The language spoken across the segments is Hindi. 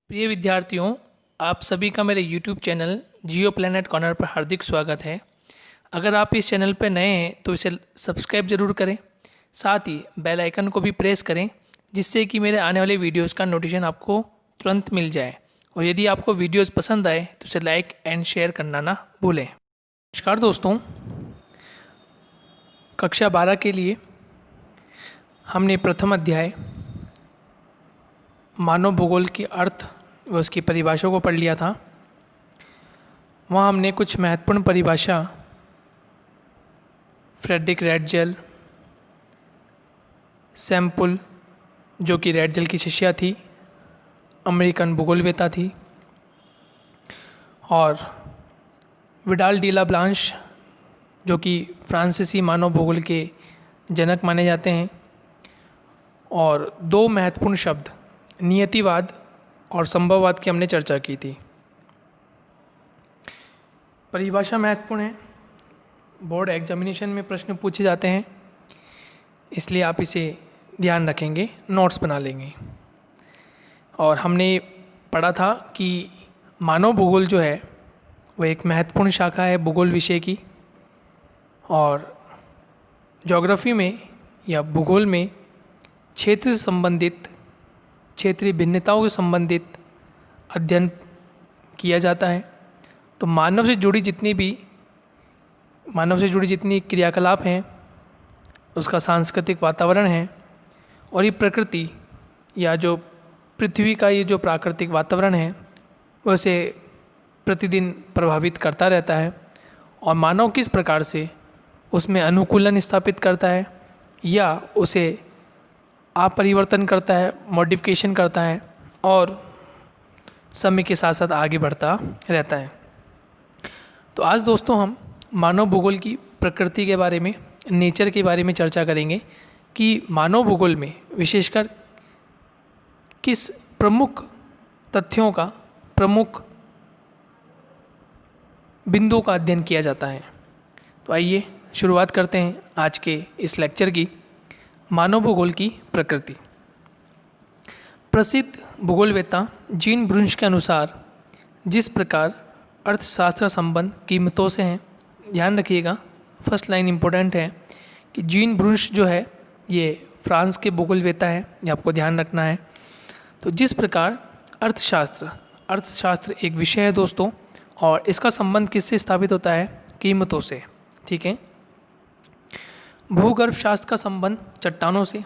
प्रिय विद्यार्थियों, आप सभी का मेरे YouTube चैनल जियो प्लैनेट कॉर्नर पर हार्दिक स्वागत है। अगर आप इस चैनल पर नए हैं तो इसे सब्सक्राइब ज़रूर करें, साथ ही बेल आइकन को भी प्रेस करें जिससे कि मेरे आने वाले वीडियोस का नोटिफिकेशन आपको तुरंत मिल जाए। और यदि आपको वीडियोस पसंद आए तो इसे लाइक एंड शेयर करना ना भूलें। नमस्कार दोस्तों, कक्षा 12 के लिए हमने प्रथम अध्याय मानव भूगोल की अर्थ व उसकी परिभाषा को पढ़ लिया था। वहाँ हमने कुछ महत्वपूर्ण परिभाषा फ्रेडरिक रैटजेल, सैम्पुल जो कि रैटजेल की शिष्या थी, अमेरिकन भूगोलवेत्ता थी, और विडाल डी ला ब्लांश जो कि फ्रांसीसी मानव भूगोल के जनक माने जाते हैं, और दो महत्वपूर्ण शब्द नियतिवाद और संभववाद की हमने चर्चा की थी। परिभाषा महत्वपूर्ण है, बोर्ड एग्जामिनेशन में प्रश्न पूछे जाते हैं, इसलिए आप इसे ध्यान रखेंगे, नोट्स बना लेंगे। और हमने पढ़ा था कि मानव भूगोल जो है वह एक महत्वपूर्ण शाखा है भूगोल विषय की, और ज्योग्राफी में या भूगोल में क्षेत्र से संबंधित, क्षेत्रीय भिन्नताओं से संबंधित अध्ययन किया जाता है। तो मानव से जुड़ी जितनी क्रियाकलाप हैं, उसका सांस्कृतिक वातावरण है, और ये प्रकृति या जो पृथ्वी का ये जो प्राकृतिक वातावरण है उसे प्रतिदिन प्रभावित करता रहता है, और मानव किस प्रकार से उसमें अनुकूलन स्थापित करता है या उसे अपरिवर्तन करता है, मॉडिफिकेशन करता है, और समय के साथ साथ आगे बढ़ता रहता है। तो आज दोस्तों हम मानव भूगोल की प्रकृति के बारे में, नेचर के बारे में चर्चा करेंगे कि मानव भूगोल में विशेषकर किस प्रमुख तथ्यों का, प्रमुख बिंदुओं का अध्ययन किया जाता है। तो आइए शुरुआत करते हैं आज के इस लेक्चर की, मानव भूगोल की प्रकृति। प्रसिद्ध भूगोलवेत्ता जीन ब्रुंश के अनुसार जिस प्रकार अर्थशास्त्र संबंध कीमतों से हैं, ध्यान रखिएगा, फर्स्ट लाइन इम्पोर्टेंट है कि जीन ब्रुंश जो है ये फ्रांस के भूगोलवेत्ता है, ये आपको ध्यान रखना है। तो जिस प्रकार अर्थशास्त्र एक विषय है दोस्तों, और इसका संबंध किससे स्थापित होता है? कीमतों से, ठीक है। भूगर्भ शास्त्र का संबंध चट्टानों से,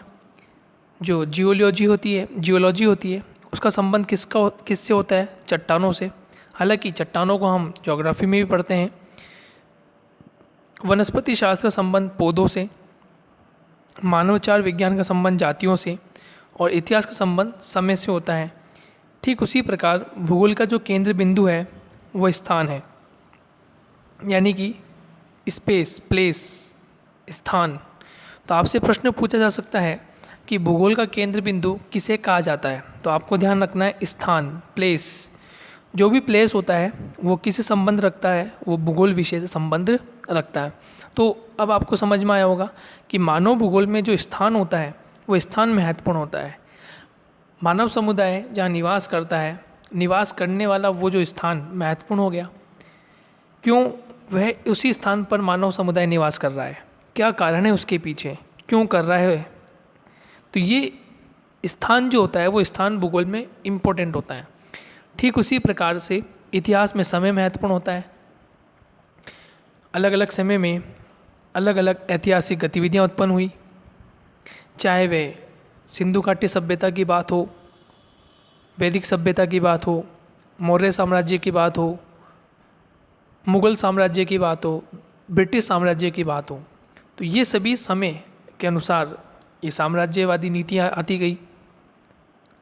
जो जियोलॉजी होती है उसका संबंध किससे होता है? चट्टानों से। हालांकि चट्टानों को हम ज्योग्राफी में भी पढ़ते हैं। वनस्पति शास्त्र का संबंध पौधों से, मानवचार विज्ञान का संबंध जातियों से, और इतिहास का संबंध समय से होता है। ठीक उसी प्रकार भूगोल का जो केंद्र बिंदु है वह स्थान है, यानी कि स्पेस, प्लेस, स्थान। तो आपसे प्रश्न पूछा जा सकता है कि भूगोल का केंद्र बिंदु किसे कहा जाता है? तो आपको ध्यान रखना है स्थान, प्लेस। जो भी प्लेस होता है वो किससे संबंध रखता है? वो भूगोल विषय से संबंध रखता है। तो अब आपको समझ में आया होगा कि मानव भूगोल में जो स्थान होता है वो स्थान महत्वपूर्ण होता है। मानव समुदाय जहाँ निवास करता है, निवास करने वाला वो जो स्थान महत्वपूर्ण हो गया। क्यों वह उसी स्थान पर मानव समुदाय निवास कर रहा है? क्या कारण है उसके पीछे? क्यों कर रहा है? तो ये स्थान जो होता है वो स्थान भूगोल में इम्पोर्टेंट होता है। ठीक उसी प्रकार से इतिहास में समय महत्वपूर्ण होता है। अलग अलग समय में अलग अलग ऐतिहासिक गतिविधियाँ उत्पन्न हुई, चाहे वे सिंधु घाटी सभ्यता की बात हो, वैदिक सभ्यता की बात हो, मौर्य साम्राज्य की बात हो, मुग़ल साम्राज्य की बात हो, ब्रिटिश साम्राज्य की बात हो। तो ये सभी समय के अनुसार ये साम्राज्यवादी नीतियाँ आती गई,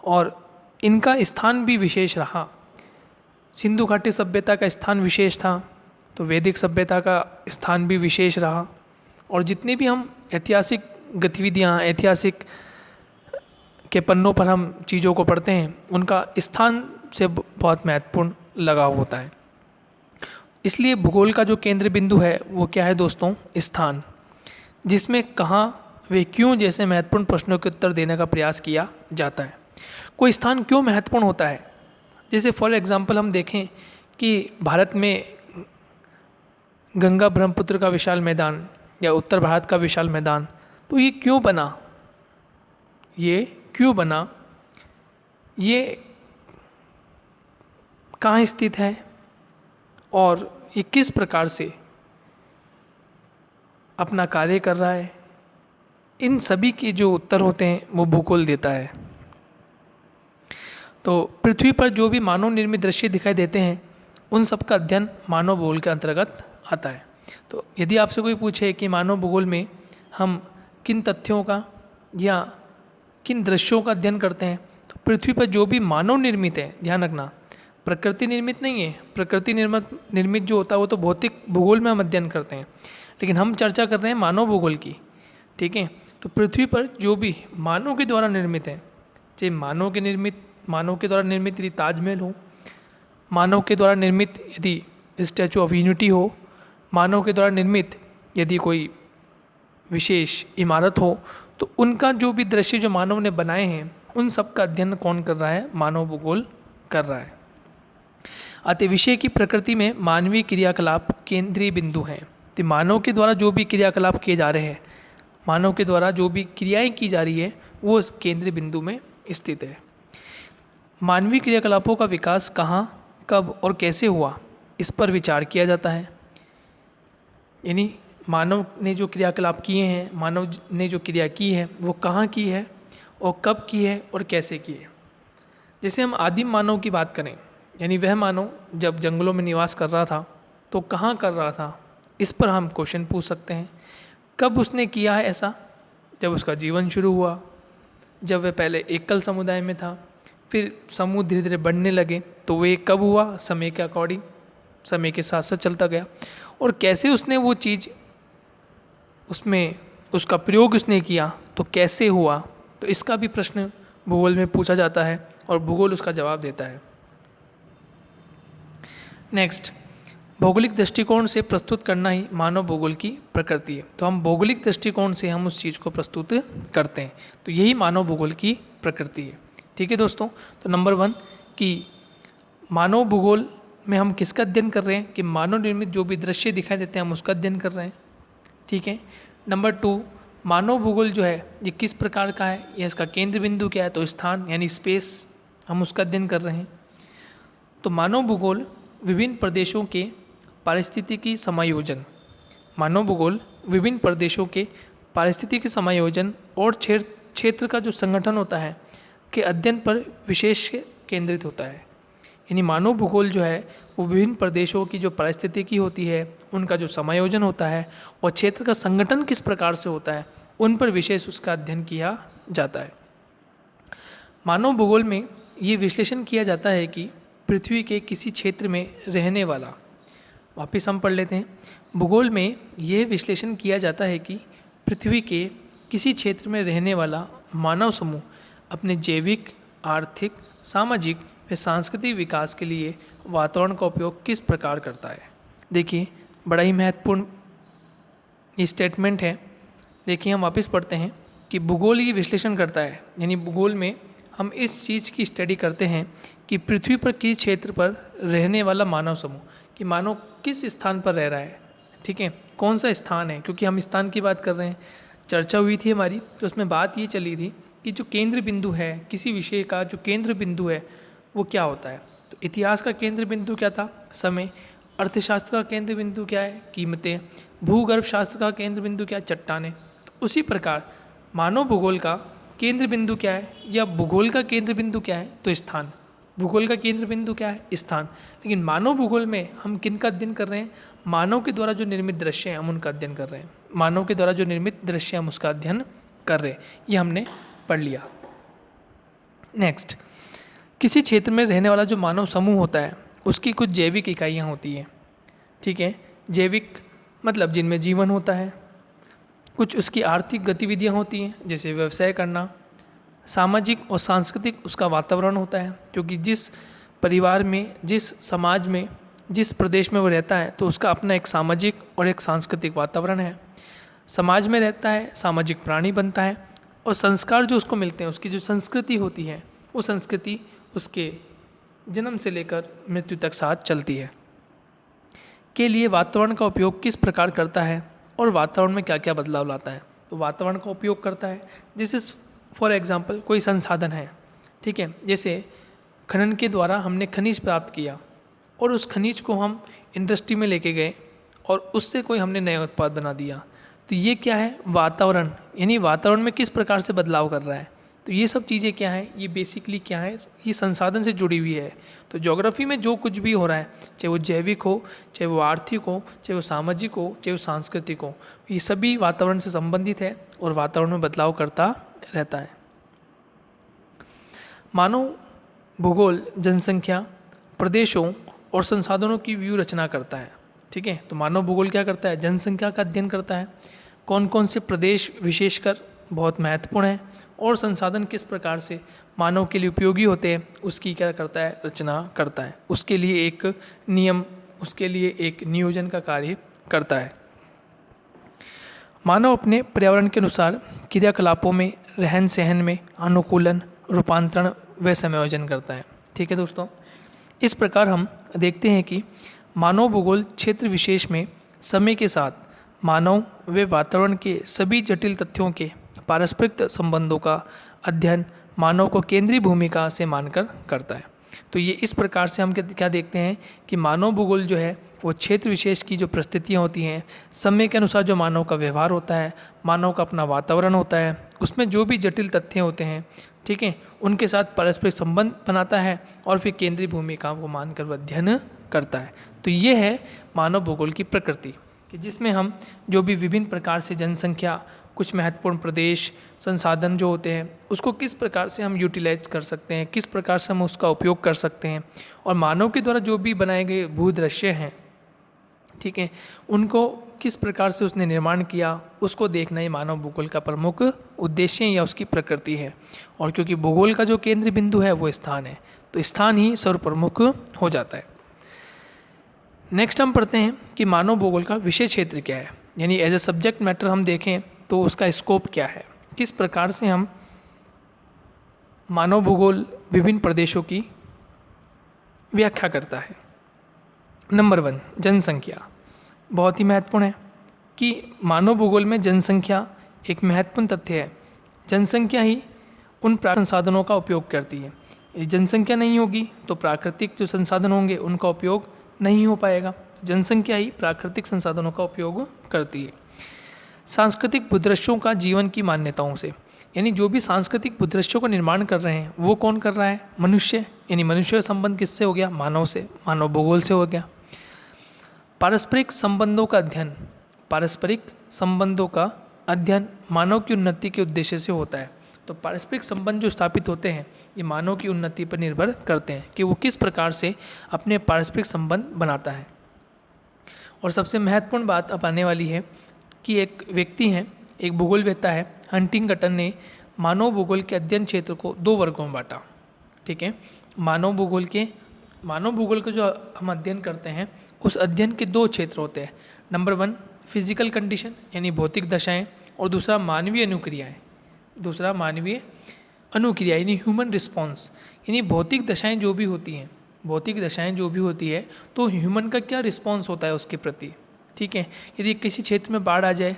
और इनका स्थान भी विशेष रहा। सिंधु घाटी सभ्यता का स्थान विशेष था, तो वैदिक सभ्यता का स्थान भी विशेष रहा। और जितनी भी हम ऐतिहासिक गतिविधियाँ, ऐतिहासिक के पन्नों पर हम चीज़ों को पढ़ते हैं, उनका स्थान से बहुत महत्वपूर्ण लगाव होता है। इसलिए भूगोल का जो केंद्र बिंदु है वो क्या है दोस्तों? स्थान, जिसमें कहाँ, वे क्यों जैसे महत्वपूर्ण प्रश्नों के उत्तर देने का प्रयास किया जाता है। कोई स्थान क्यों महत्वपूर्ण होता है? जैसे फॉर एग्ज़ाम्पल हम देखें कि भारत में गंगा ब्रह्मपुत्र का विशाल मैदान या उत्तर भारत का विशाल मैदान, तो ये क्यों बना, ये क्यों बना, ये कहाँ स्थित है और ये किस प्रकार से अपना कार्य कर रहा है, इन सभी के जो उत्तर होते हैं वो भूगोल देता है। तो पृथ्वी पर जो भी मानव निर्मित दृश्य दिखाई देते हैं उन सब का अध्ययन मानव भूगोल के अंतर्गत आता है। तो यदि आपसे कोई पूछे कि मानव भूगोल में हम किन तथ्यों का या किन दृश्यों का अध्ययन करते हैं, तो पृथ्वी पर जो भी मानव निर्मित है, ध्यान रखना प्रकृति निर्मित नहीं है, प्रकृति निर्मित जो होता है वो तो भौतिक भूगोल में हम अध्ययन करते हैं, लेकिन हम चर्चा कर रहे हैं मानव भूगोल की, ठीक है। तो पृथ्वी पर जो भी मानव के द्वारा निर्मित है, चाहे मानव के द्वारा निर्मित यदि ताजमहल हो, मानव के द्वारा निर्मित यदि स्टैचू ऑफ यूनिटी हो, मानव के द्वारा निर्मित यदि कोई विशेष इमारत हो, तो उनका जो भी दृश्य जो मानव ने बनाए हैं उन सब का अध्ययन कौन कर रहा है, मानव भूगोल कर रहा है। अतः विषय की प्रकृति में मानवीय क्रियाकलाप केंद्रीय बिंदु हैं। तो मानव के द्वारा जो भी क्रियाकलाप किए जा रहे हैं, मानव के द्वारा जो भी क्रियाएं की जा रही है वो इस केंद्रीय बिंदु में स्थित है। मानवीय क्रियाकलापों का विकास कहाँ, कब और कैसे हुआ, इस पर विचार किया जाता है। यानी मानव ने जो क्रियाकलाप किए हैं, मानव ने जो क्रिया की है वो कहाँ की है और कब की है और कैसे की है। जैसे हम आदिम मानव की बात करें, यानी वह मानव जब जंगलों में निवास कर रहा था तो कहाँ कर रहा था, इस पर हम क्वेश्चन पूछ सकते हैं। कब उसने किया है ऐसा, जब उसका जीवन शुरू हुआ, जब वह पहले एकल समुदाय में था, फिर समूह धीरे धीरे बढ़ने लगे, तो वे कब हुआ, समय के अकॉर्डिंग, समय के साथ साथ चलता गया। और कैसे उसने वो चीज़ उसमें उसका प्रयोग उसने किया, तो कैसे हुआ, तो इसका भी प्रश्न भूगोल में पूछा जाता है और भूगोल उसका जवाब देता है। नेक्स्ट, भौगोलिक दृष्टिकोण से प्रस्तुत करना ही मानव भूगोल की प्रकृति है। तो हम भौगोलिक दृष्टिकोण से हम उस चीज़ को प्रस्तुत करते हैं, तो यही मानव भूगोल की प्रकृति है। ठीक है दोस्तों, तो नंबर 1 कि मानव भूगोल में हम किसका अध्ययन कर रहे हैं, कि मानव निर्मित जो भी दृश्य दिखाई देते हैं हम उसका अध्ययन कर रहे हैं। ठीक है। नंबर 2, मानव भूगोल जो है ये किस प्रकार का है, या इसका केंद्र बिंदु क्या है, तो स्थान यानी स्पेस, हम उसका अध्ययन कर रहे हैं। तो मानव भूगोल विभिन्न प्रदेशों के पारिस्थितिकी समायोजन, मानव भूगोल विभिन्न प्रदेशों के पारिस्थितिकी समायोजन और क्षेत्र का जो संगठन होता है के अध्ययन पर विशेष केंद्रित होता है। यानी मानव भूगोल जो है वो विभिन्न प्रदेशों की जो पारिस्थितिकी होती है, उनका जो समायोजन होता है और क्षेत्र का संगठन किस प्रकार से होता है, उन पर विशेष उसका अध्ययन किया जाता है। मानव भूगोल में ये विश्लेषण किया जाता है कि पृथ्वी के किसी क्षेत्र में रहने वाला, वापिस हम पढ़ लेते हैं, भूगोल में यह विश्लेषण किया जाता है कि पृथ्वी के किसी क्षेत्र में रहने वाला मानव समूह अपने जैविक, आर्थिक, सामाजिक व सांस्कृतिक विकास के लिए वातावरण का उपयोग किस प्रकार करता है। देखिए बड़ा ही महत्वपूर्ण ये स्टेटमेंट है। देखिए हम वापस पढ़ते हैं कि भूगोल ये विश्लेषण करता है, यानी भूगोल में हम इस चीज़ की स्टडी करते हैं कि पृथ्वी पर किस क्षेत्र पर रहने वाला मानव समूह, कि मानव किस स्थान पर रह रहा है, ठीक है, कौन सा स्थान है, क्योंकि हम स्थान की बात कर रहे हैं। चर्चा हुई थी हमारी, तो उसमें बात ये चली थी कि जो केंद्र बिंदु है किसी विषय का, जो केंद्र बिंदु है वो क्या होता है। तो इतिहास का केंद्र बिंदु क्या था, समय। अर्थशास्त्र का केंद्र बिंदु क्या है, कीमतें। भूगर्भ शास्त्र का केंद्र बिंदु क्या है, चट्टानें। तो उसी प्रकार मानव भूगोल का केंद्र बिंदु क्या है, या भूगोल का केंद्र बिंदु क्या है, तो स्थान। भूगोल का केंद्र बिंदु क्या है, स्थान। लेकिन मानव भूगोल में हम किन का अध्ययन कर रहे हैं, मानव के द्वारा जो निर्मित दृश्य हैं हम उनका अध्ययन कर रहे हैं। मानव के द्वारा जो निर्मित दृश्य हम उसका अध्ययन कर रहे हैं, ये हमने पढ़ लिया। नेक्स्ट, किसी क्षेत्र में रहने वाला जो मानव समूह होता है उसकी कुछ जैविक इकाइयाँ होती हैं, ठीक है। जैविक मतलब जिनमें जीवन होता है। कुछ उसकी आर्थिक गतिविधियाँ होती हैं, जैसे व्यवसाय करना। सामाजिक और सांस्कृतिक उसका वातावरण होता है, क्योंकि जिस परिवार में, जिस समाज में, जिस प्रदेश में वो रहता है तो उसका अपना एक सामाजिक और एक सांस्कृतिक वातावरण है। समाज में रहता है, सामाजिक प्राणी बनता है, और संस्कार जो उसको मिलते हैं, उसकी जो संस्कृति होती है वो संस्कृति उसके जन्म से लेकर मृत्यु तक साथ चलती है, के लिए वातावरण का उपयोग किस प्रकार करता है और वातावरण में क्या क्या बदलाव लाता है। तो वातावरण का उपयोग करता है, जैसे फॉर एग्जांपल कोई संसाधन है, ठीक है, जैसे खनन के द्वारा हमने खनिज प्राप्त किया और उस खनिज को हम इंडस्ट्री में लेके गए और उससे कोई हमने नया उत्पाद बना दिया, तो ये क्या है, वातावरण, यानी वातावरण में किस प्रकार से बदलाव कर रहा है। तो ये सब चीज़ें क्या है, ये बेसिकली क्या है, ये संसाधन से जुड़ी हुई है। तो ज्योग्राफी में जो कुछ भी हो रहा है, चाहे वो जैविक हो, चाहे वो आर्थिक हो, चाहे वो सामाजिक हो, चाहे वो सांस्कृतिक हो, ये सभी वातावरण से संबंधित है और वातावरण में बदलाव करता रहता है। मानव भूगोल जनसंख्या, प्रदेशों और संसाधनों की व्यू रचना करता है, ठीक है। तो मानव भूगोल क्या करता है, जनसंख्या का अध्ययन करता है, कौन कौन से प्रदेश विशेषकर बहुत महत्वपूर्ण है और संसाधन किस प्रकार से मानव के लिए उपयोगी होते हैं, उसकी क्या करता है, रचना करता है, उसके लिए एक नियम, उसके लिए एक नियोजन का कार्य करता है। मानव अपने पर्यावरण के अनुसार क्रियाकलापों में, रहन सहन में अनुकूलन, रूपांतरण व समायोजन करता है, ठीक है दोस्तों। इस प्रकार हम देखते हैं कि मानव भूगोल क्षेत्र विशेष में समय के साथ मानव व वातावरण के सभी जटिल तथ्यों के पारस्परिक संबंधों का अध्ययन मानव को केंद्रीय भूमिका से मानकर करता है। तो ये इस प्रकार से हम क्या देखते हैं कि मानव भूगोल जो है वो क्षेत्र विशेष की जो परिस्थितियाँ होती हैं, समय के अनुसार जो मानव का व्यवहार होता है, मानव का अपना वातावरण होता है, उसमें जो भी जटिल तथ्य होते हैं, ठीक है, उनके साथ पारस्परिक संबंध बनाता है और फिर केंद्रीय भूमिका को मानकर वह अध्ययन करता है। तो ये है मानव भूगोल की प्रकृति, कि जिसमें हम जो भी विभिन्न प्रकार से जनसंख्या, कुछ महत्वपूर्ण प्रदेश, संसाधन जो होते हैं, उसको किस प्रकार से हम यूटिलाइज कर सकते हैं, किस प्रकार से हम उसका उपयोग कर सकते हैं, और मानव के द्वारा जो भी बनाए गए भूदृश्य हैं, ठीक है, उनको किस प्रकार से उसने निर्माण किया, उसको देखना ही मानव भूगोल का प्रमुख उद्देश्य या उसकी प्रकृति है। और क्योंकि भूगोल का जो केंद्र बिंदु है वो स्थान है, तो स्थान ही सर्वप्रमुख हो जाता है। नेक्स्ट हम पढ़ते हैं कि मानव भूगोल का विषय क्षेत्र क्या है, यानी एज ए सब्जेक्ट मैटर हम देखें तो उसका स्कोप क्या है, किस प्रकार से हम मानव भूगोल विभिन्न प्रदेशों की व्याख्या करता है। नंबर 1, जनसंख्या बहुत ही महत्वपूर्ण है कि मानव भूगोल में जनसंख्या एक महत्वपूर्ण तथ्य है। जनसंख्या ही उन संसाधनों का उपयोग करती है। यदि जनसंख्या नहीं होगी तो प्राकृतिक जो संसाधन होंगे उनका उपयोग नहीं हो पाएगा। जनसंख्या ही प्राकृतिक संसाधनों का उपयोग करती है। सांस्कृतिक भूदृश्यों का जीवन की मान्यताओं से, यानी जो भी सांस्कृतिक भूदृश्यों का निर्माण कर रहे हैं वो कौन कर रहा है, मनुष्य, यानी मनुष्य का संबंध किससे हो गया, मानव से, मानव भूगोल से हो गया। पारस्परिक संबंधों का अध्ययन, पारस्परिक संबंधों का अध्ययन मानव की उन्नति के उद्देश्य से होता है। तो पारस्परिक संबंध जो स्थापित होते हैं ये मानव की उन्नति पर निर्भर करते हैं कि वो किस प्रकार से अपने पारस्परिक संबंध बनाता है। और सबसे महत्वपूर्ण बात अब आने वाली है कि एक व्यक्ति हैं, एक भूगोलवेत्ता है, हंटिंगटन ने मानव भूगोल के अध्ययन क्षेत्र को 2 वर्गों में बांटा, ठीक है। मानव भूगोल का जो हम अध्ययन करते हैं उस अध्ययन के 2 क्षेत्र होते हैं। नंबर 1 फिजिकल कंडीशन यानी भौतिक दशाएं, और दूसरा मानवीय अनुक्रिया यानी ह्यूमन रिस्पॉन्स, यानी भौतिक दशाएं जो भी होती है तो ह्यूमन का क्या रिस्पॉन्स होता है उसके प्रति, ठीक है। यदि किसी क्षेत्र में बाढ़ आ जाए,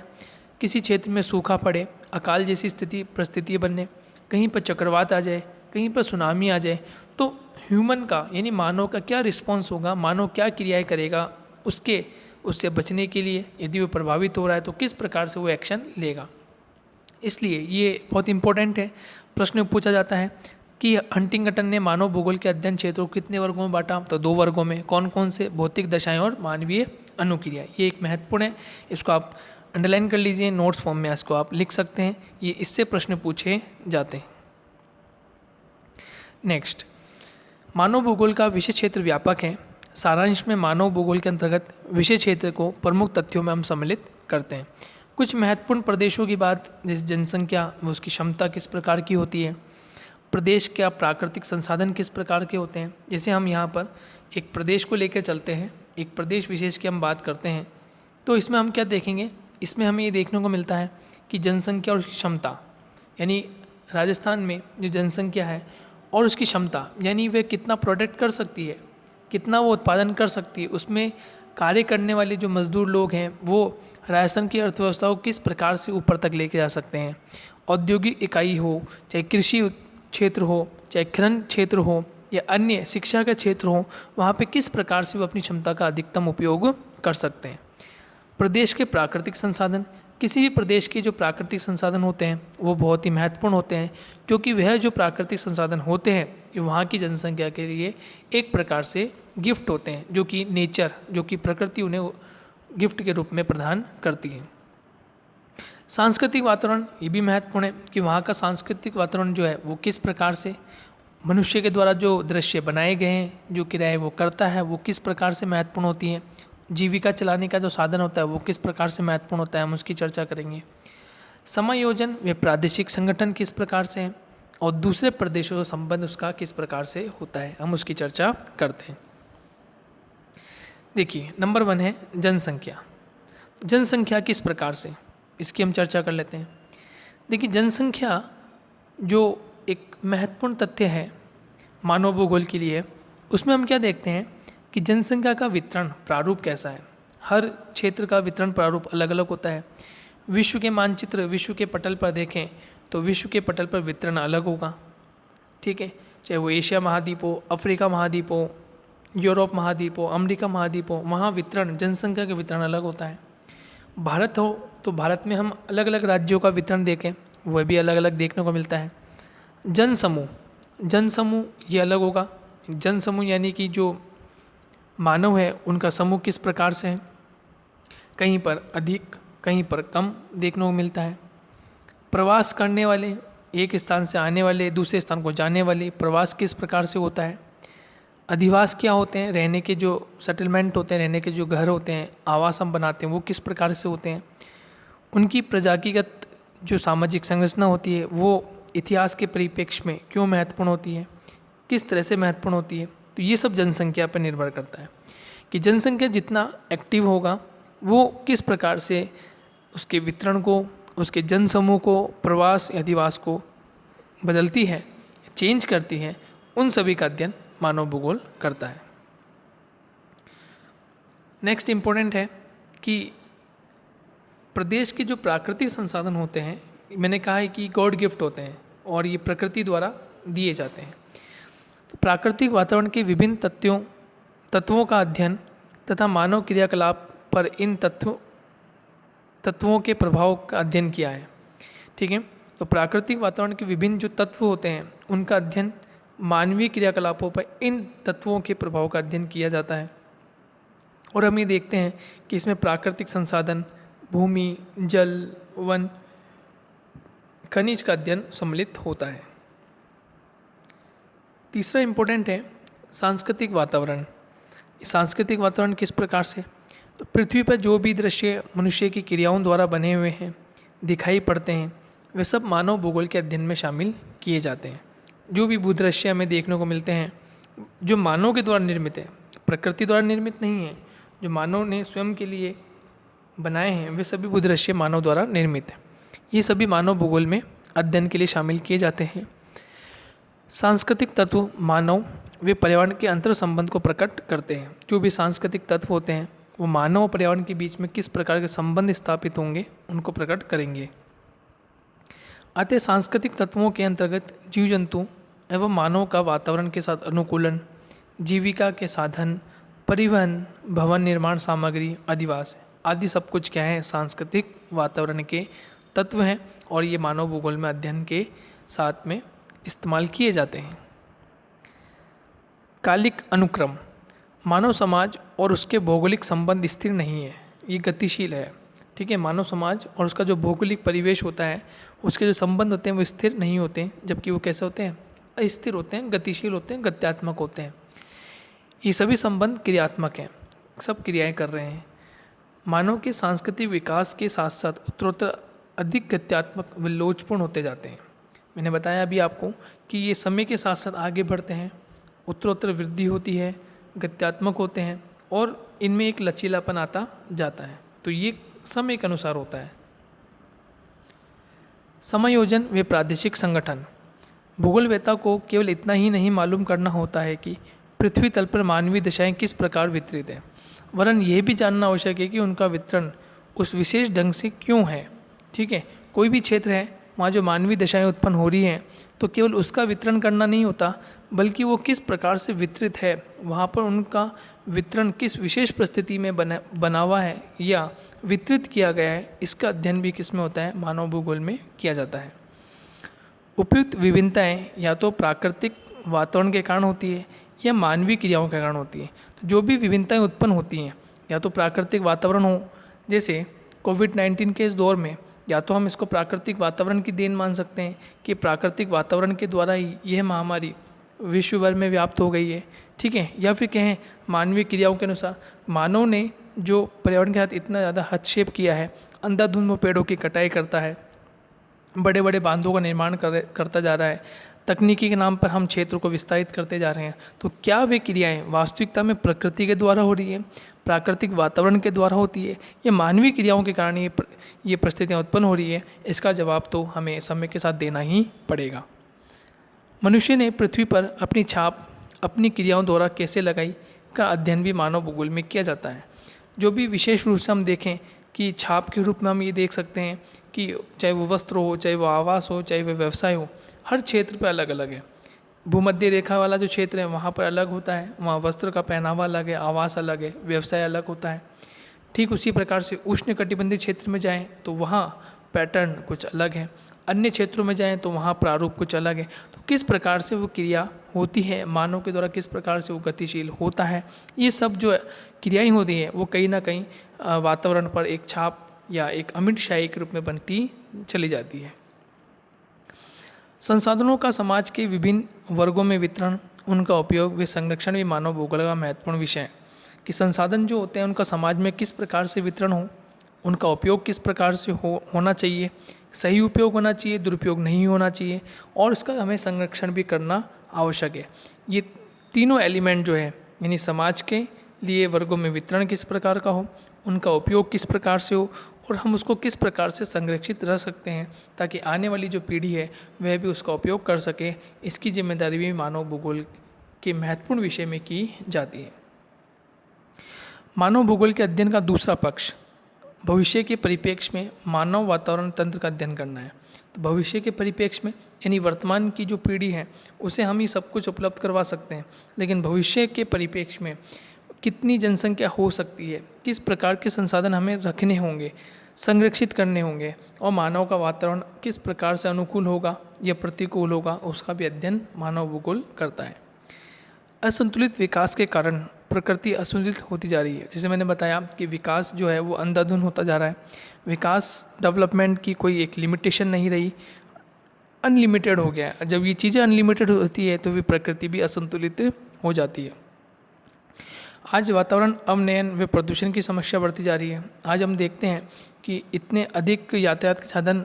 किसी क्षेत्र में सूखा पड़े, अकाल जैसी परिस्थिति बने, कहीं पर चक्रवात आ जाए, कहीं पर सुनामी आ जाए, तो ह्यूमन का यानी मानव का क्या रिस्पॉन्स होगा, मानव क्या क्रियाएं करेगा उससे बचने के लिए, यदि वो प्रभावित हो रहा है तो किस प्रकार से वो एक्शन लेगा। इसलिए ये बहुत इंपॉर्टेंट है। प्रश्न पूछा जाता है कि हंटिंगटन ने मानव भूगोल के अध्ययन क्षेत्रों को कितने वर्गों में बांटा, तो 2 वर्गों में। कौन कौन से, भौतिक दशाएं और मानवीय अनुक्रिया। ये एक महत्वपूर्ण है, इसको आप अंडरलाइन कर लीजिए, नोट्स फॉर्म में इसको आप लिख सकते हैं, ये इससे प्रश्न पूछे जाते हैं। नेक्स्ट, मानव भूगोल का विषय क्षेत्र व्यापक है। सारांश में मानव भूगोल के अंतर्गत विषय क्षेत्र को प्रमुख तथ्यों में हम सम्मिलित करते हैं। कुछ महत्वपूर्ण प्रदेशों की बात, जैसे जनसंख्या, उसकी क्षमता किस प्रकार की होती है, प्रदेश का प्राकृतिक संसाधन किस प्रकार के होते हैं। जैसे हम यहाँ पर एक प्रदेश को लेकर चलते हैं, एक प्रदेश विशेष की हम बात करते हैं, तो इसमें हम क्या देखेंगे, इसमें हमें ये देखने को मिलता है कि जनसंख्या और उसकी क्षमता, यानी राजस्थान में जो जनसंख्या है और उसकी क्षमता, यानी वह कितना प्रोडक्ट कर सकती है, कितना वो उत्पादन कर सकती है, उसमें कार्य करने वाले जो मजदूर लोग हैं वो राजस्थान की अर्थव्यवस्था को किस प्रकार से ऊपर तक लेके जा सकते हैं। औद्योगिक इकाई हो, चाहे कृषि क्षेत्र हो, चाहे खनन क्षेत्र हो या अन्य शिक्षा का क्षेत्र हो, वहाँ पे किस प्रकार से वो अपनी क्षमता का अधिकतम उपयोग कर सकते हैं। प्रदेश के प्राकृतिक संसाधन, किसी भी प्रदेश के जो प्राकृतिक संसाधन होते हैं वो बहुत ही महत्वपूर्ण होते हैं, क्योंकि वह जो प्राकृतिक संसाधन होते हैं ये वहाँ की जनसंख्या के लिए एक प्रकार से गिफ्ट होते हैं, जो कि नेचर, जो कि प्रकृति उन्हें गिफ्ट के रूप में प्रदान करती है। सांस्कृतिक वातावरण ये भी महत्वपूर्ण है कि वहाँ का सांस्कृतिक वातावरण जो है वो किस प्रकार से मनुष्य के द्वारा जो दृश्य बनाए गए हैं, जो क्रियाएं वो करता है, वो किस प्रकार से महत्वपूर्ण होती हैं। जीविका चलाने का जो साधन होता है वो किस प्रकार से महत्वपूर्ण होता है, हम उसकी चर्चा करेंगे। समायोजन व प्रादेशिक संगठन किस प्रकार से हैं और दूसरे प्रदेशों का संबंध उसका किस प्रकार से होता है, हम उसकी चर्चा करते हैं। देखिए, नंबर 1 है जनसंख्या। जनसंख्या किस प्रकार से, इसकी हम चर्चा कर लेते हैं। देखिए, जनसंख्या जो एक महत्वपूर्ण तथ्य है मानव भूगोल के लिए, उसमें हम क्या देखते हैं कि जनसंख्या का वितरण प्रारूप कैसा है। हर क्षेत्र का वितरण प्रारूप अलग अलग होता है। विश्व के मानचित्र, विश्व के पटल पर देखें तो विश्व के पटल पर वितरण अलग होगा, ठीक है, चाहे वो एशिया महाद्वीप हो, अफ्रीका महाद्वीप हो, यूरोप महाद्वीप हो, अमेरिका महाद्वीप हो, वहाँ वितरण, जनसंख्या का वितरण अलग होता है। भारत हो तो भारत में हम अलग अलग राज्यों का वितरण देखें, वह भी अलग अलग देखने को मिलता है। जनसमूह, जनसमूह ये अलग होगा। जनसमूह यानी कि जो मानव है उनका समूह किस प्रकार से है, कहीं पर अधिक, कहीं पर कम देखने को मिलता है। प्रवास करने वाले, एक स्थान से आने वाले, दूसरे स्थान को जाने वाले, प्रवास किस प्रकार से होता है। अधिवास क्या होते हैं, रहने के जो सेटलमेंट होते हैं, रहने के जो घर होते हैं, आवास हम बनाते हैं, वो किस प्रकार से होते हैं। उनकी प्रजातिगत जो सामाजिक संरचना होती है वो इतिहास के परिप्रेक्ष्य में क्यों महत्वपूर्ण होती है, किस तरह से महत्वपूर्ण होती है। तो ये सब जनसंख्या पर निर्भर करता है कि जनसंख्या जितना एक्टिव होगा वो किस प्रकार से उसके वितरण को, उसके जनसमूह को, प्रवास या अधिवास को बदलती है, चेंज करती है। उन सभी का अध्ययन मानव भूगोल करता है। नेक्स्ट इम्पोर्टेंट है कि प्रदेश के जो प्राकृतिक संसाधन होते हैं, मैंने कहा है कि गॉड गिफ्ट होते हैं और ये प्रकृति द्वारा दिए जाते हैं। तो प्राकृतिक वातावरण के विभिन्न तत्वों का अध्ययन तथा मानव क्रियाकलाप पर इन तत्वों के प्रभाव का अध्ययन किया है, ठीक है। तो प्राकृतिक वातावरण के विभिन्न जो तत्व होते हैं उनका अध्ययन, मानवीय क्रियाकलापों पर इन तत्वों के प्रभाव का अध्ययन किया जाता है। और हम ये देखते हैं कि इसमें प्राकृतिक संसाधन, भूमि, जल, वन, खनिज का अध्ययन सम्मिलित होता है। तीसरा इम्पोर्टेंट है सांस्कृतिक वातावरण। सांस्कृतिक वातावरण किस प्रकार से, तो पृथ्वी पर जो भी दृश्य मनुष्य की क्रियाओं द्वारा बने हुए हैं, दिखाई पड़ते हैं, वे सब मानव भूगोल के अध्ययन में शामिल किए जाते हैं। जो भी भूदृश्य हमें देखने को मिलते हैं जो मानव के द्वारा निर्मित है, प्रकृति द्वारा निर्मित नहीं है, जो मानव ने स्वयं के लिए बनाए हैं, वे सभी भूदृश्य मानव द्वारा निर्मित हैं। ये सभी मानव भूगोल में अध्ययन के लिए शामिल किए जाते हैं। सांस्कृतिक तत्व मानव वे पर्यावरण के अंतर संबंध को प्रकट करते हैं। जो भी सांस्कृतिक तत्व होते हैं वो मानव और पर्यावरण के बीच में किस प्रकार के संबंध स्थापित होंगे उनको प्रकट करेंगे। अतः सांस्कृतिक तत्वों के अंतर्गत जीव जंतु एवं मानव का वातावरण के साथ अनुकूलन, जीविका के साधन, परिवहन, भवन निर्माण सामग्री, अधिवास आदि सब कुछ क्या है, सांस्कृतिक वातावरण के तत्व हैं और ये मानव भूगोल में अध्ययन के साथ में इस्तेमाल किए जाते हैं। कालिक अनुक्रम, मानव समाज और उसके भौगोलिक संबंध स्थिर नहीं है, ये गतिशील है, ठीक है। मानव समाज और उसका जो भौगोलिक परिवेश होता है, उसके जो संबंध होते हैं वो स्थिर नहीं होते हैं, जबकि वो कैसे होते हैं, अस्थिर होते हैं, गतिशील होते हैं, गत्यात्मक होते हैं। ये सभी संबंध क्रियात्मक हैं, सब क्रियाएं कर रहे हैं। मानव के सांस्कृतिक विकास के साथ साथ उत्तरोत्तर अधिक गत्यात्मक व लोचपूर्ण होते जाते हैं। मैंने बताया अभी आपको कि ये समय के साथ साथ आगे बढ़ते हैं, उत्तरोत्तर वृद्धि होती है, गत्यात्मक होते हैं और इनमें एक लचीलापन आता जाता है। तो ये समय के अनुसार होता है। समायोजन व प्रादेशिक संगठन, भूगोलवेत्ता को केवल इतना ही नहीं मालूम करना होता है कि पृथ्वी तल पर मानवीय दशाएं किस प्रकार वितरित हैं, वरन यह भी जानना आवश्यक है कि उनका वितरण उस विशेष ढंग से क्यों है। ठीक है, कोई भी क्षेत्र है वहाँ जो मानवीय दशाएं उत्पन्न हो रही हैं, तो केवल उसका वितरण करना नहीं होता, बल्कि वो किस प्रकार से वितरित है, वहाँ पर उनका वितरण किस विशेष परिस्थिति में बना हुआ है या वितरित किया गया है, इसका अध्ययन भी किस में होता है, मानव भूगोल में किया जाता है। उपयुक्त विभिन्नताएं या तो प्राकृतिक वातावरण के कारण होती है या मानवीय क्रियाओं के कारण होती है। तो जो भी विभिन्नताएं उत्पन्न होती हैं, या तो प्राकृतिक वातावरण हो, जैसे कोविड-19 के इस दौर में, या तो हम इसको प्राकृतिक वातावरण की देन मान सकते हैं कि प्राकृतिक वातावरण के द्वारा ही यह महामारी विश्व भर में व्याप्त हो गई है। ठीक है, या फिर कहें मानवीय क्रियाओं के अनुसार मानव ने जो पर्यावरण के साथ इतना ज़्यादा हस्तक्षेप किया है, अंधाधुंध वो पेड़ों की कटाई करता है, बड़े बड़े बांधों का निर्माण करता जा रहा है, तकनीकी के नाम पर हम क्षेत्र को विस्तारित करते जा रहे हैं। तो क्या वे क्रियाएं वास्तविकता में प्रकृति के द्वारा हो रही है, प्राकृतिक वातावरण के द्वारा होती है, या मानवीय क्रियाओं के कारण ये परिस्थितियाँ उत्पन्न हो रही है? इसका जवाब तो हमें समय के साथ देना ही पड़ेगा। मनुष्य ने पृथ्वी पर अपनी छाप अपनी क्रियाओं द्वारा कैसे लगाई का अध्ययन भी मानव भूगोल में किया जाता है। जो भी विशेष रूप से हम देखें कि छाप के रूप में हम ये देख सकते हैं कि चाहे वो वस्त्र हो, चाहे वो आवास हो, चाहे वो व्यवसाय हो, हर क्षेत्र पे अलग अलग है। भूमध्य रेखा वाला जो क्षेत्र है वहाँ पर अलग होता है, वहाँ वस्त्र का पहनावा अलग है, आवास अलग है, व्यवसाय अलग होता है। ठीक उसी प्रकार से उष्ण कटिबंधीय क्षेत्र में जाएं तो वहाँ पैटर्न कुछ अलग है, अन्य क्षेत्रों में जाएं तो वहाँ प्रारूप कुछ अलग है। तो किस प्रकार से वो क्रिया होती है, मानव के द्वारा किस प्रकार से वो गतिशील होता है, ये सब जो क्रियाएं होती हैं वो कहीं ना कहीं वातावरण पर एक छाप या एक अमिट शाही के रूप में बनती चली जाती है। संसाधनों का समाज के विभिन्न वर्गों में वितरण, उनका उपयोग व संरक्षण भी मानव भूगोल का महत्वपूर्ण विषय है। कि संसाधन जो होते हैं उनका समाज में किस प्रकार से वितरण हो, उनका उपयोग किस प्रकार से होना चाहिए, सही उपयोग होना चाहिए, दुरुपयोग नहीं होना चाहिए, और इसका हमें संरक्षण भी करना आवश्यक है। ये तीनों एलिमेंट जो है, यानी समाज के लिए वर्गों में वितरण किस प्रकार का हो, उनका उपयोग किस प्रकार से हो, और हम उसको किस प्रकार से संरक्षित रह सकते हैं ताकि आने वाली जो पीढ़ी है वह भी उसका उपयोग कर सके, इसकी जिम्मेदारी भी मानव भूगोल के महत्वपूर्ण विषय में की जाती है। मानव भूगोल के अध्ययन का दूसरा पक्ष भविष्य के परिप्रेक्ष्य में मानव वातावरण तंत्र का अध्ययन करना है। तो भविष्य के परिप्रेक्ष्य में यानी वर्तमान की जो पीढ़ी है उसे हम ही सब कुछ उपलब्ध करवा सकते हैं, लेकिन भविष्य के परिप्रेक्ष्य में कितनी जनसंख्या हो सकती है, किस प्रकार के संसाधन हमें रखने होंगे, संरक्षित करने होंगे, और मानव का वातावरण किस प्रकार से अनुकूल होगा या प्रतिकूल होगा, उसका भी अध्ययन मानव भूगोल करता है। असंतुलित विकास के कारण प्रकृति असंतुलित होती जा रही है। जैसे मैंने बताया कि विकास जो है वो अंधाधुंध होता जा रहा है, विकास डेवलपमेंट की कोई एक लिमिटेशन नहीं रही, अनलिमिटेड हो गया है। जब ये चीज़ें अनलिमिटेड होती है तो भी प्रकृति भी असंतुलित हो जाती है। आज वातावरण अवनयन व प्रदूषण की समस्या बढ़ती जा रही है। आज हम देखते हैं कि इतने अधिक यातायात के साधन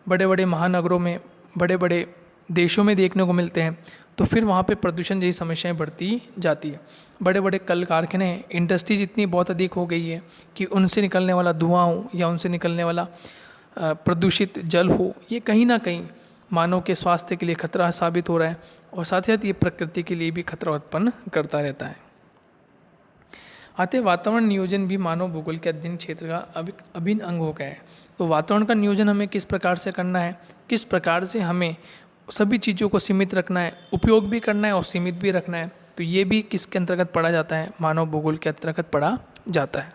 बड़े बड़े महानगरों में, बड़े बड़े देशों में देखने को मिलते हैं, तो फिर वहाँ पे प्रदूषण जैसी समस्याएं बढ़ती जाती है। बड़े बड़े कल कारखाने, इंडस्ट्रीज इतनी बहुत अधिक हो गई है कि उनसे निकलने वाला धुआं हो या उनसे निकलने वाला प्रदूषित जल हो, ये कहीं ना कहीं मानव के स्वास्थ्य के लिए खतरा साबित हो रहा है, और साथ ही साथ ये प्रकृति के लिए भी खतरा उत्पन्न करता रहता है। अतः वातावरण नियोजन भी मानव भूगोल के अध्ययन क्षेत्र का अभिन्न अंग हो गया है। तो वातावरण का नियोजन हमें किस प्रकार से करना है, किस प्रकार से हमें सभी चीज़ों को सीमित रखना है, उपयोग भी करना है और सीमित भी रखना है, तो ये भी किसके अंतर्गत पढ़ा जाता है, मानव भूगोल के अंतर्गत पढ़ा जाता है।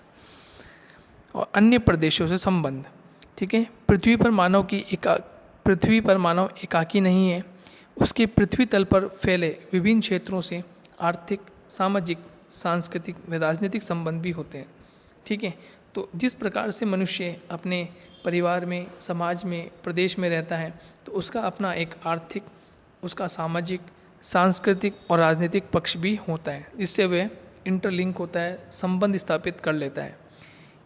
और अन्य प्रदेशों से संबंध, ठीक है, पृथ्वी पर मानव एकाकी नहीं है, उसके पृथ्वी तल पर फैले विभिन्न क्षेत्रों से आर्थिक, सामाजिक, सांस्कृतिक व राजनीतिक संबंध भी होते हैं। ठीक है, तो जिस प्रकार से मनुष्य अपने परिवार में, समाज में, प्रदेश में रहता है, तो उसका अपना एक आर्थिक, उसका सामाजिक, सांस्कृतिक और राजनीतिक पक्ष भी होता है, जिससे वह इंटरलिंक होता है, संबंध स्थापित कर लेता है।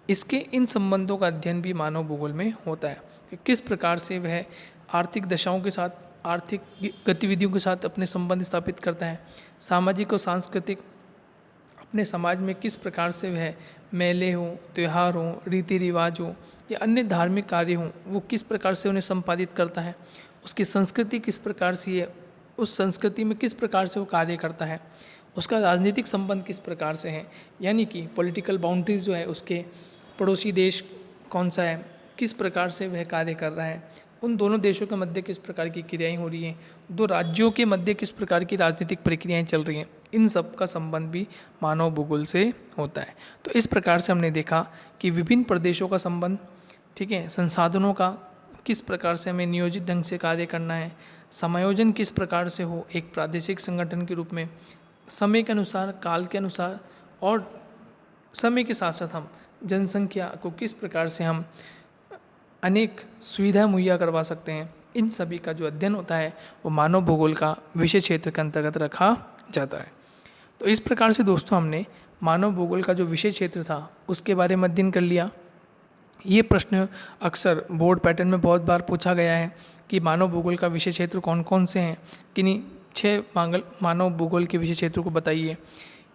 इसके इन संबंधों का अध्ययन भी मानव भूगोल में होता है कि किस प्रकार से वह आर्थिक दशाओं के साथ, आर्थिक गतिविधियों के साथ अपने संबंध स्थापित करता है, सामाजिक और सांस्कृतिक अपने समाज में किस प्रकार से वह मेले हों, त्यौहार हों, रीति रिवाज हों या अन्य धार्मिक कार्य हों, वो किस प्रकार से उन्हें संपादित करता है, उसकी संस्कृति किस प्रकार से उस संस्कृति में किस प्रकार से वो कार्य करता है, उसका राजनीतिक संबंध किस प्रकार से है, यानी कि पॉलिटिकल बाउंड्रीज जो है उसके पड़ोसी देश कौन सा है, किस प्रकार से वह कार्य कर रहा है, उन दोनों देशों के मध्य किस प्रकार की क्रियाएं हो रही हैं, दो राज्यों के मध्य किस प्रकार की राजनीतिक प्रक्रियाएं चल रही हैं, इन सब का संबंध भी मानव भूगोल से होता है। तो इस प्रकार से हमने देखा कि विभिन्न प्रदेशों का संबंध, ठीक है, संसाधनों का किस प्रकार से हमें नियोजित ढंग से कार्य करना है, समायोजन किस प्रकार से हो एक प्रादेशिक संगठन के रूप में, समय के अनुसार, काल के अनुसार और समय के साथ साथ हम जनसंख्या को किस प्रकार से हम अनेक सुविधा मुहैया करवा सकते हैं, इन सभी का जो अध्ययन होता है वो मानव भूगोल का विषय क्षेत्र के अंतर्गत रखा जाता है। तो इस प्रकार से दोस्तों हमने मानव भूगोल का जो विषय क्षेत्र था उसके बारे में अध्ययन कर लिया। ये प्रश्न अक्सर बोर्ड पैटर्न में बहुत बार पूछा गया है कि मानव भूगोल का विषय क्षेत्र कौन कौन से हैं, किन्हीं 6 मानव भूगोल के विषय क्षेत्रों को बताइए।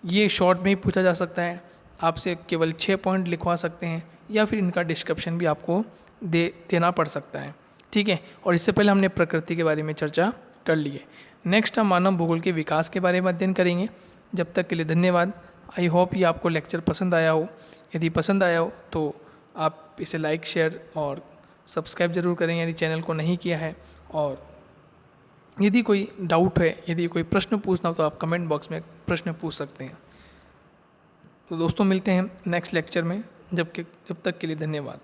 ये शॉर्ट में ही पूछा जा सकता है, आपसे केवल 6 पॉइंट लिखवा सकते हैं या फिर इनका डिस्क्रिप्शन भी आपको देना पड़ सकता है, ठीक है। और इससे पहले हमने प्रकृति के बारे में चर्चा कर ली है। नेक्स्ट हम मानव भूगोल के विकास के बारे में अध्ययन करेंगे। जब तक के लिए धन्यवाद। आई होप ये आपको लेक्चर पसंद आया हो। यदि पसंद आया हो तो आप इसे लाइक, शेयर और सब्सक्राइब जरूर करें यदि चैनल को नहीं किया है। और यदि कोई डाउट है, यदि कोई प्रश्न पूछना हो तो आप कमेंट बॉक्स में प्रश्न पूछ सकते हैं। तो दोस्तों मिलते हैं नेक्स्ट लेक्चर में। जब तक के लिए धन्यवाद।